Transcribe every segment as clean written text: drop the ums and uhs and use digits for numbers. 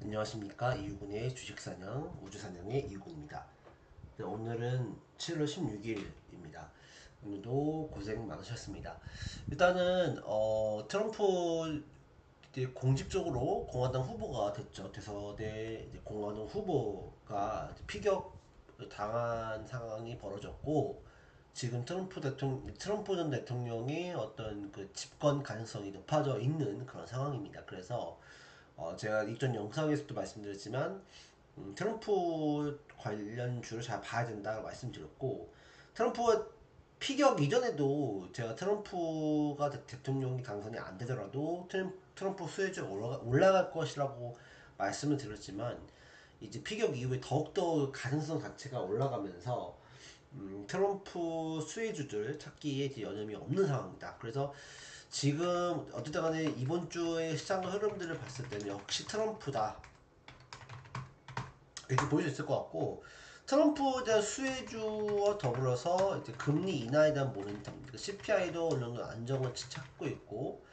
안녕하십니까. 이유군의 주식사냥, 우주사냥의 이유군입니다. 네, 오늘은 7월 16일입니다. 오늘도 고생 많으셨습니다. 일단은 트럼프 이제 공식적으로 공화당 후보가 됐죠. 대선에 이제 공화당 후보가 이제 피격 당한 상황이 벌어졌고, 지금 트럼프 전 대통령이 어떤 그 집권 가능성이 높아져 있는 그런 상황입니다. 그래서 제가 이전 영상에서도 말씀드렸지만 트럼프 관련주를 잘 봐야 된다고 말씀드렸고, 트럼프가 피격 이전에도 제가 트럼프가 대통령이 당선이 안 되더라도 트럼프 수혜주가 올라갈 것이라고 말씀을 드렸지만, 이제 피격 이후에 더욱더 가능성 자체가 올라가면서 트럼프 수혜주들 찾기에 이제 여념이 없는 상황입니다. 그래서 지금 어쨌든 간에 이번 주의 시장 흐름들을 봤을 때는 역시 트럼프다 이렇게 보일 수 있을 것 같고, 트럼프에 대한 수혜주와 더불어서 이제 금리 인하에 대한 모멘텀, CPI도 어느 정도 안정을 찾고 있고,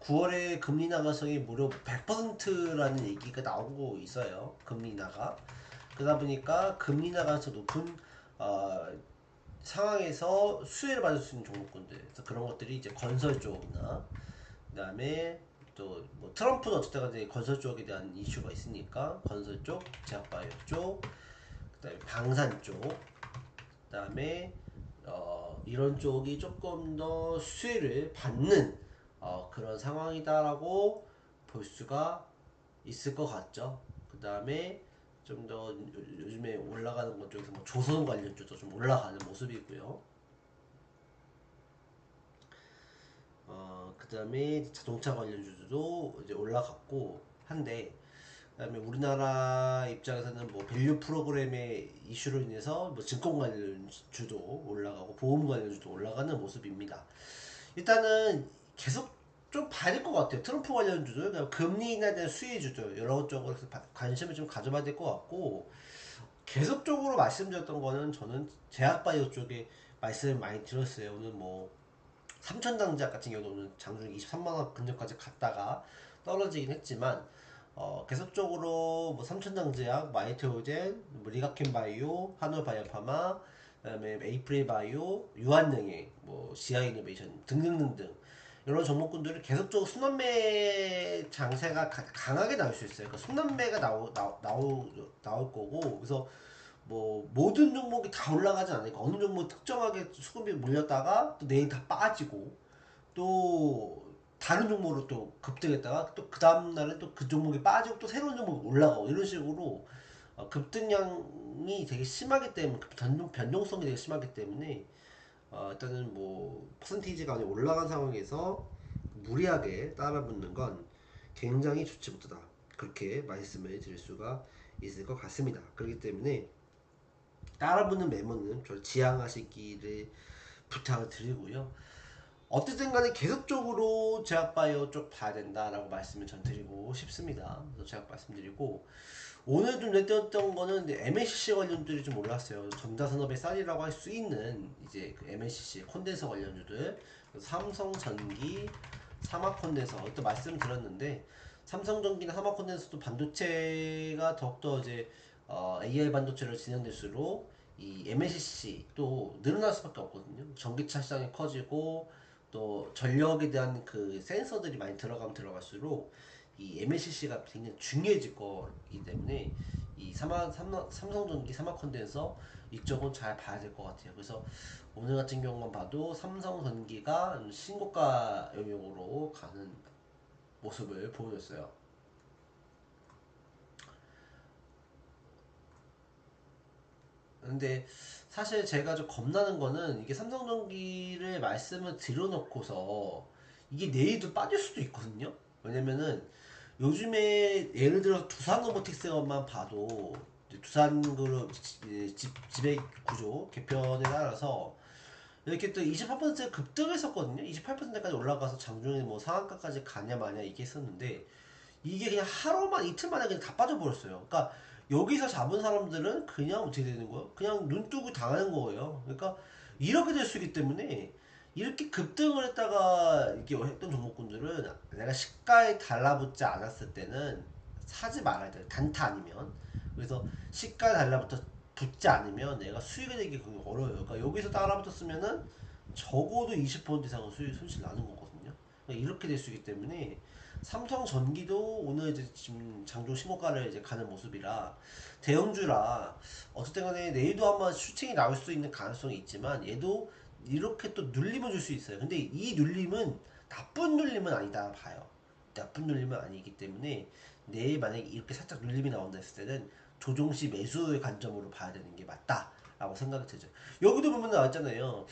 9월에 금리 인하 가능성이 무려 100%라는 얘기가 나오고 있어요. 금리 인하가. 그러다 보니까 금리 인하 가능성 높은 어, 상황에서 수혜를 받을 수 있는 종목군들, 그래서 그런 것들이 이제 건설 쪽이나, 그다음에 또 뭐 트럼프는 어쨌든 간에 건설 쪽에 대한 이슈가 있으니까 건설 쪽, 제약바이오 쪽, 그다음에 방산 쪽, 그다음에 이런 쪽이 조금 더 수혜를 받는 그런 상황이다라고 볼 수가 있을 것 같죠. 그다음에 좀 더 요즘에 올라가는 것 중에서 뭐 조선 관련주도 좀 올라가는 모습이고요. 그 다음에 자동차 관련주도 이제 올라갔고 한데, 그 다음에 우리나라 입장에서는 뭐 밸류 프로그램의 이슈로 인해서 뭐 증권 관련주도 올라가고 보험 관련주도 올라가는 모습입니다. 일단은 계속 좀 봐야 될 것 같아요. 트럼프 관련주들, 그러니까 금리 인하에 대한 수혜주들 여러 쪽으로 관심을 좀 가져봐야 될 것 같고, 계속적으로 말씀드렸던 거는 저는 제약바이오 쪽에 말씀을 많이 드렸어요. 오늘 뭐 삼천당제약 같은 경우는 장중 23만원 근접까지 갔다가 떨어지긴 했지만, 계속적으로 뭐 삼천당제약, 마이테오젠, 뭐 리가켄바이오, 한올바이오파마, 그다음에 에이프릴바이오, 유한능행, 뭐 시아이노베이션 등등등등 이런 종목군들이 계속적으로 순환매 장세가 강하게 나올 수 있어요. 그러니까 순환매가 나올 거고, 그래서 뭐 모든 종목이 다 올라가지 않으니까 어느 종목 특정하게 수급이 몰렸다가 또 내일 다 빠지고, 또 다른 종목으로 또 급등했다가 또 그 다음날에 또 그 종목이 빠지고 또 새로운 종목이 올라가고, 이런 식으로 급등량이 되게 심하기 때문에, 변동성이 되게 심하기 때문에 일단은 뭐 퍼센테이지가 많이 올라간 상황에서 무리하게 따라붙는 건 굉장히 좋지 못하다, 그렇게 말씀을 드릴 수가 있을 것 같습니다. 그렇기 때문에 따라붙는 매물은 좀 지양하시기를 부탁을 드리고요. 어쨌든 간에 계속적으로 제약바이오 쪽 봐야 된다라고 말씀을 전 드리고 싶습니다. 그래서 제가 말씀드리고, 오늘 좀 내렸던 거는 MLCC 관련주들이 좀 올랐어요. 전자산업의 쌀이라고 할 수 있는 이제 그 MLCC 콘덴서 관련주들, 삼성전기, 사마콘덴서 또 말씀드렸는데, 삼성전기나 사마콘덴서도 반도체가 더욱더 이제 AI 반도체로 진행될수록 이 MLCC 또 늘어날 수밖에 없거든요. 전기차 시장이 커지고 또 전력에 대한 그 센서들이 많이 들어가면 들어갈수록 이 MLCC가 굉장히 중요해질 거기 때문에 이 삼성전기 사마컨덴서 이쪽은 잘 봐야 될 것 같아요. 그래서 오늘 같은 경우만 봐도 삼성전기가 신고가 영역으로 가는 모습을 보여줬어요. 근데 사실 제가 좀 겁나는 거는, 이게 삼성전기를 말씀을 드려놓고서 이게 내일도 빠질 수도 있거든요. 왜냐면은 요즘에 예를 들어 두산 로보틱스만 봐도 이제 두산그룹 지배 구조 개편에 따라서 이렇게 또 28% 급등했었거든요. 28%까지 올라가서 장중에 뭐 상한가까지 가냐 마냐 이게 했었는데, 이게 그냥 하루만 이틀 만에 그냥 다 빠져버렸어요. 그러니까 여기서 잡은 사람들은 그냥 어떻게 되는 거예요? 그냥 눈 뜨고 당하는 거예요. 그러니까 이렇게 될 수 있기 때문에, 이렇게 급등을 했다가 이렇게 했던 종목군들은 내가 시가에 달라붙지 않았을 때는 사지 말아야 돼요. 단타 아니면. 그래서 시가 달라붙어 붙지 않으면 얘가 수익을 내기 굉장히 어려워요. 그러니까 여기서 따라붙었으면은 적어도 20% 이상은 수익 손실 나는 거거든요. 그러니까 이렇게 될 수 있기 때문에 삼성전기도 오늘 이제 지금 장중 신고가를 이제 가는 모습이라 대형주라 어쨌든 간에 내일도 한번 슈팅이 나올 수 있는 가능성이 있지만 얘도 이렇게 또 눌림을 줄 수 있어요. 근데 이 눌림은 나쁜 눌림은 아니다 봐요. 나쁜 눌림은 아니기 때문에 내일 만약에 이렇게 살짝 눌림이 나온다 했을 때는 조종시 매수의 관점으로 봐야 되는 게 맞다라고 생각이 들죠. 여기도 보면 나왔잖아요.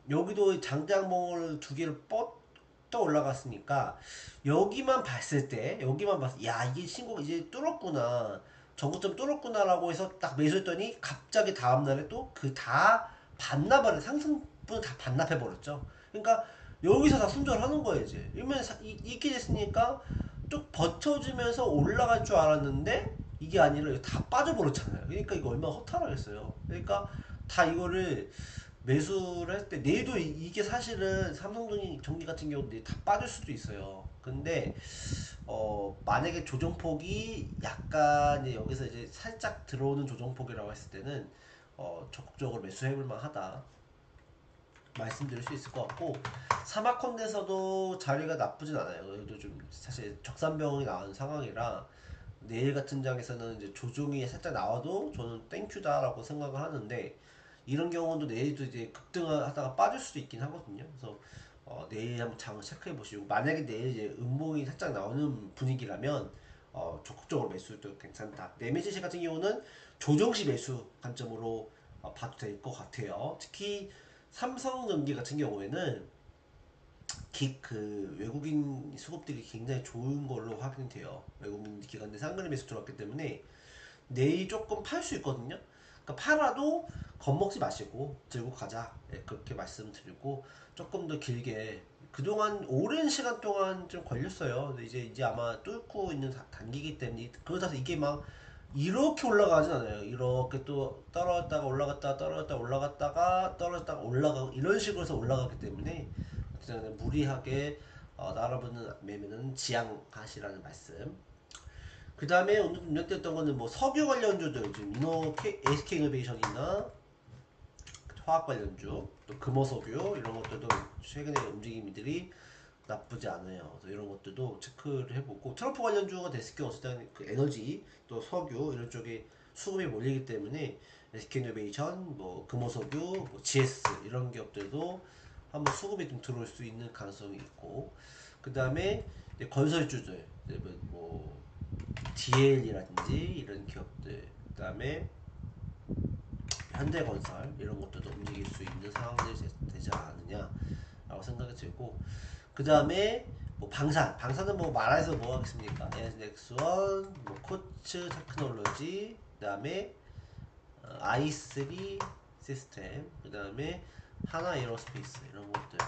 여기도 장대항봉을 두 개를 뻗어 올라갔으니까 여기만 봤을 때 여기만 봤을 야 이게 신고 이제 뚫었구나 전고점 뚫었구나라고 해서 딱 매수했더니 갑자기 다음날에 또 그 다 반납을 상승분을 다 반납해 버렸죠. 그러니까 여기서 다 손절하는 거예요 이제. 이러면 이렇게 됐으니까 쭉 버텨주면서 올라갈 줄 알았는데 이게 아니라 다 빠져버렸잖아요. 그러니까 이거 얼마나 허탈하겠어요. 그러니까 다 이거를 매수를 할 때 내일도 이게 사실은 삼성전기 같은 경우는 다 빠질 수도 있어요. 근데 만약에 조정폭이 약간 이제 여기서 이제 살짝 들어오는 조정폭이라고 했을 때는 적극적으로 매수해볼 만하다 말씀드릴 수 있을 것 같고 사마컨대에서도 자리가 나쁘진 않아요. 그래도 좀 사실 적산병이 나온 상황이라 내일 같은 장에서는 이제 조종이 살짝 나와도 저는 땡큐다라고 생각을 하는데 이런 경우도 내일도 이제 급등하다가 빠질 수도 있긴 하거든요. 그래서 내일 한번 장을 체크해 보시고 만약에 내일 이제 음봉이 살짝 나오는 분위기라면 적극적으로 매수도 괜찮다. 내매지시 같은 경우는 조정시 매수 관점으로 봐도 될 것 같아요. 특히 삼성전기 같은 경우에는 그 외국인 수급들이 굉장히 좋은 걸로 확인돼요. 외국인 기관들 상근의 매수 들어왔기 때문에 내일 조금 팔 수 있거든요. 그러니까 팔아도 겁먹지 마시고 들고 가자. 예, 그렇게 말씀드리고 조금 더 길게 그동안 오랜 시간 동안 좀 걸렸어요. 근데 이제 아마 뚫고 있는 단기이기 때문에 그러다서 이게 막 이렇게 올라가진 않아요. 이렇게 또 떨어졌다가 올라갔다가 떨어졌다가 올라갔다가 떨어졌다가 올라가고 이런 식으로 해서 올라가기 때문에 그냥 무리하게 따라붙는 매매는 지양하시라는 말씀. 그 다음에 오늘 눈여겼던 거는 뭐 석유 관련주들 지금 SK이노베이션이나 화학 관련주 또 금호석유 이런 것들도 최근에 움직임들이 나쁘지 않아요. 그래서 이런 것들도 체크를 해보고 트럼프 관련주가 됐을 경우 어쨌든 그 에너지 또 석유 이런 쪽에 수급이 몰리기 때문에 SK이노베이션 뭐 금호석유 뭐 GS 이런 기업들도 한번 수급이 좀 들어올 수 있는 가능성이 있고 그 다음에 건설주들 뭐 DL이라든지 이런 기업들 그 다음에 현대건설 이런 것들도 움직일 수 있는 상황들이 되지 않느냐라고 생각이 들고 그 다음에 뭐 방산은 뭐 말해서 뭐 하겠습니까? 넥스원, 뭐 코츠 테크놀로지, 그 다음에 i3 시스템, 그 다음에 하나 에어로스페이스 이런 것들,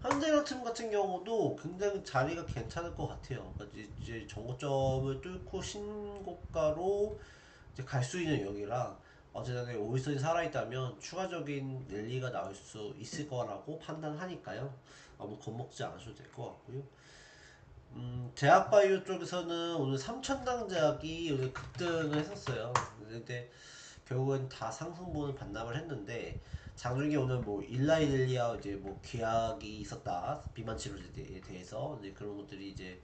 현대로템 같은 경우도 굉장히 자리가 괜찮을 것 같아요. 그러니까 이제 정고점을 뚫고 신고가로 이제 갈 수 있는 여기라 어쨌든 오일선이 살아있다면 추가적인 랠리가 나올 수 있을 거라고 판단하니까요. 너무 겁먹지 않으셔도 될 것 같고요. 제약바이오 쪽에서는 오늘 삼천당 제약이 오늘 급등을 했었어요. 근데 결국엔 다 상승분을 반납을 했는데 장중에 오늘 뭐 일라이델리아 이제 뭐 계약이 있었다 비만 치료제에 대해서 이제 그런 것들이 이제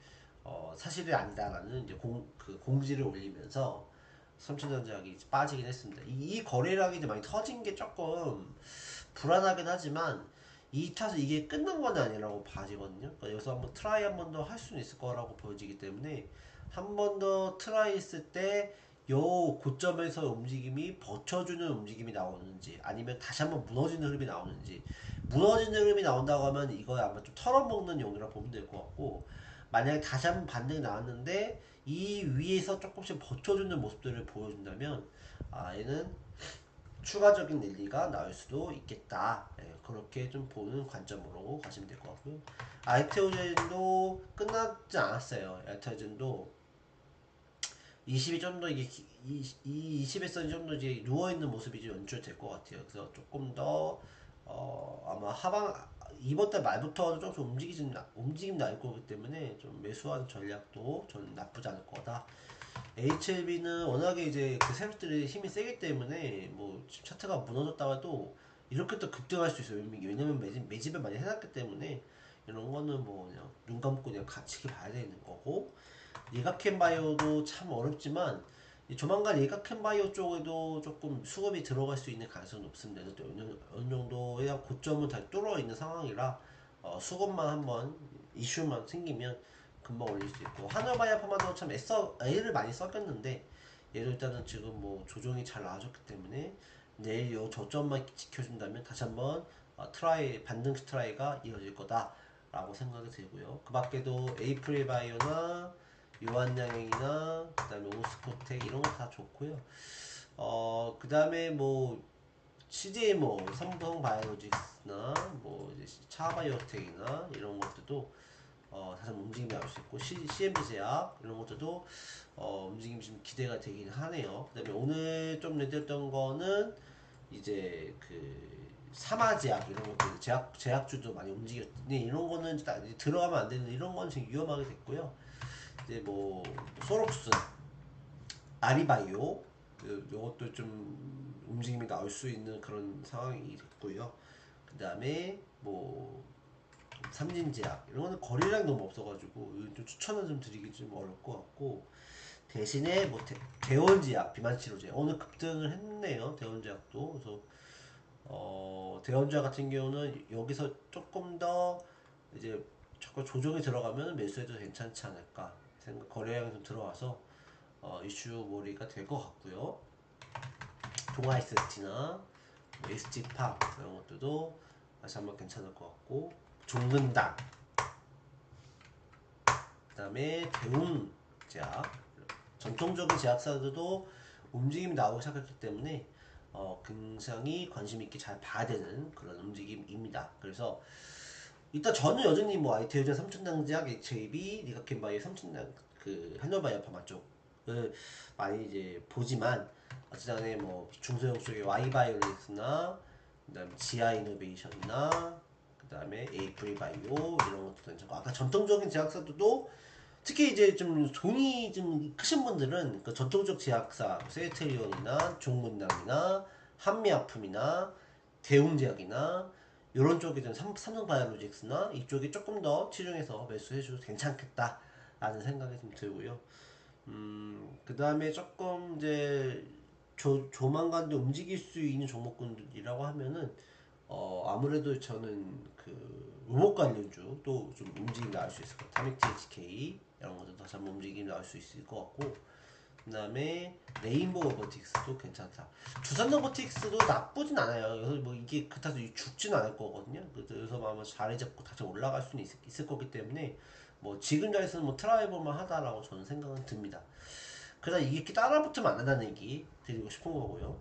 사실이 아니다라는 이제 그 공지를 올리면서 삼천당 제약이 빠지긴 했습니다. 이 거래량이 이제 많이 터진 게 조금 불안하긴 하지만 이 탓은 이게 끝난 건 아니라고 봐지거든요. 그러니까 여기서 한번 트라이 한 번 더 할 수는 있을 거라고 보여지기 때문에 한 번 더 트라이 했을 때 요 고점에서 움직임이 버텨주는 움직임이 나오는지 아니면 다시 한번 무너지는 흐름이 나오는지 무너지는 흐름이 나온다고 하면 이거 아마 좀 털어먹는 용이라 보면 될 것 같고 만약에 다시 한번 반등이 나왔는데 이 위에서 조금씩 버텨주는 모습들을 보여준다면 얘는 추가적인 랠리가 나올 수도 있겠다. 그렇게 좀 보는 관점으로 가시면 될 것 같고요. 알테오젠도 끝나지 않았어요. 알테오젠도 20이 좀 더 이게 이 20에서는 좀 더 이제 누워있는 모습이 좀 연출될 것 같아요. 그래서 조금 더 아마 하방 이번 달 말부터 조금 움직임 날 거기 때문에 좀 매수하는 전략도 저는 나쁘지 않을 거다. HLB는 워낙에 이제 그 세력들이 힘이 세기 때문에 뭐 차트가 무너졌다가도 이렇게 또 급등할 수 있어요. 왜냐면 매집을 많이 해놨기 때문에 이런 거는 뭐 그냥 눈 감고 그냥 같이 봐야 되는 거고, 예각캔바이오도 참 어렵지만 조만간 예각캔바이오 쪽에도 조금 수급이 들어갈 수 있는 가능성이 높습니다. 어느 정도의 고점은 다 뚫어 있는 상황이라 수급만 한번 이슈만 생기면 금방 올릴 수 있고, 하나바이오파마도 참 애를 많이 썼겠는데 얘도 일단은 지금 뭐 조정이 잘 나와줬기 때문에 내일 요 저점만 지켜준다면 다시 한번 트라이 반등식 트라이가 이어질 거다라고 생각이 들고요. 그 밖에도 에이프릴 바이오나 유한양행이나 그다음에 오스코텍 이런 거 다 좋고요. 그 다음에 뭐 CJ 뭐 삼성 바이오로직스나 뭐 이제 차바이오텍이나 이런 것들도 다시 움직임이 나올 수 있고, CMB 제약 이런 것들도 움직임이 좀 기대가 되긴 하네요. 그 다음에 오늘 좀 내렸던 거는 이제 그 사마제약 이런 것들 제약주도 많이 움직였는데 이런 거는 이제 들어가면 안 되는 이런 건 지금 위험하게 됐고요. 이제 뭐 소록스, 아리바이오 요것도 좀 움직임이 나올 수 있는 그런 상황이 됐고요. 그 다음에 뭐 삼진제약 이런 거는 거래량이 너무 없어가지고 좀 추천을 좀 드리기 좀 어려울 것 같고, 대신에 뭐 대원제약 비만치료제 오늘 급등을 했네요. 대원제약도. 그래서 대원제약 같은 경우는 여기서 조금 더 이제 자꾸 조정이 들어가면 매수해도 괜찮지 않을까 생각, 거래량이 좀 들어와서 이슈몰이가 될 것 같고요. 동아이스티나 뭐 SG팜 이런 것들도 다시 한번 괜찮을 것 같고, 종근당, 그 다음에 대웅제약, 전통적인 제약사들도 움직임이 나오기 시작했기 때문에 굉장히 관심 있게 잘 봐야 되는 그런 움직임입니다. 그래서 일단 저는 여전히 뭐 대우제 삼천당제약, HAB, 니가캔바이오 삼천당 그 한올바이오파마 쪽을 많이 이제 보지만, 어쨌든 뭐 중소형 쪽의 Y바이오릭스나 그다음에 지아이노베이션이나 그다음에 에이프리바이오 이런 것도 괜찮고, 아까 전통적인 제약사들도 특히 이제 좀 돈이 좀 크신 분들은 그 전통적 제약사 세이트리온이나 종문당이나 한미약품이나 대웅제약이나 이런 쪽에 좀 삼성바이오로직스나 이쪽이 조금 더 치중해서 매수해줘도 괜찮겠다라는 생각이 좀 들고요. 그 다음에 조금 이제 조만간 움직일 수 있는 종목군이라고 하면은 아무래도 저는 그 로봇 관련주 또 좀 움직임 나올 수 있을 것 같아요. 타믹 THK 이런 것도 다시 한번 움직임 나올 수 있을 것 같고, 그 다음에 레인보우 로보틱스도 괜찮다. 두산 로보틱스도 나쁘진 않아요. 그래서 뭐 이게 그렇다고 죽진 않을 거거든요. 그래서 아마 자리 잡고 다시 올라갈 수는 있을 거기 때문에 뭐 지금 자리에서는 뭐 트라이볼만 하다라고 저는 생각은 듭니다. 그러다 이게 따라붙으면 안 된다는 얘기 드리고 싶은 거고요.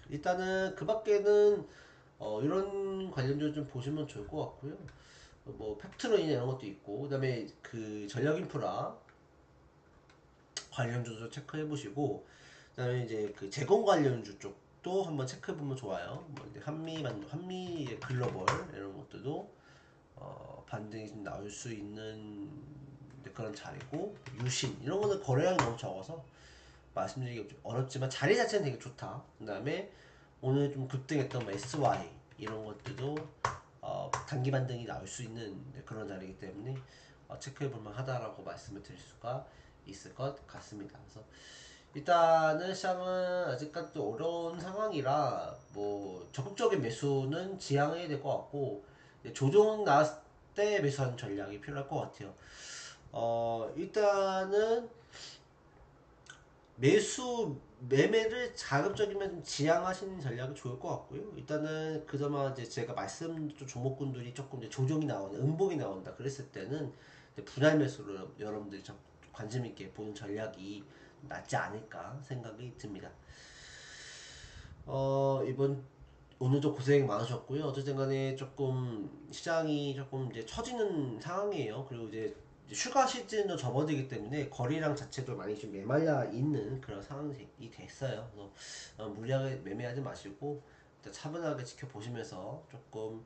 일단은 그 밖에는 이런 관련주 좀 보시면 좋을 것 같고요. 뭐 팩트로인 이런 것도 있고, 그다음에 그 전력인프라 관련주도 체크해 보시고, 그다음에 이제 그 제공 관련주 쪽도 한번 체크해 보면 좋아요. 뭐 이제 한미 글로벌 이런 것들도 반등이 좀 나올 수 있는 그런 자리고, 유신 이런 거는 거래량이 너무 적어서 말씀드리기 어렵지만 자리 자체는 되게 좋다. 그 다음에 오늘 좀 급등했던 뭐 SY 이런 것들도 단기 반등이 나올 수 있는 그런 자리이기 때문에 체크해 볼만 하다라고 말씀을 드릴 수가 있을 것 같습니다. 그래서 일단은 시장은 아직까지 어려운 상황이라 뭐 적극적인 매수는 지양해야 될 것 같고, 조정 나왔을 때 매수하는 전략이 필요할 것 같아요. 일단은 매매를 자급적이면 좀 지양하시는 전략이 좋을 것 같고요. 일단은 그나마 이제 제가 말씀드린 종목군들이 조금 이제 조정이 나오는 음봉이 나온다 그랬을 때는 이제 분할 매수를 여러분들이 좀 관심 있게 보는 전략이 낫지 않을까 생각이 듭니다. 이번 오늘도 고생 많으셨고요. 어쨌든 간에 조금 시장이 조금 이제 처지는 상황이에요. 그리고 이제 휴가 시즌도 접어들기 때문에 거래량 자체도 많이 좀 메말라 있는 그런 상황이 됐어요. 그래서 무리하게 매매하지 마시고 일단 차분하게 지켜보시면서 조금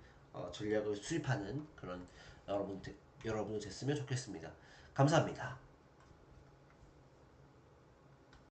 전략을 수립하는 그런 여러분들 됐으면 좋겠습니다. 감사합니다.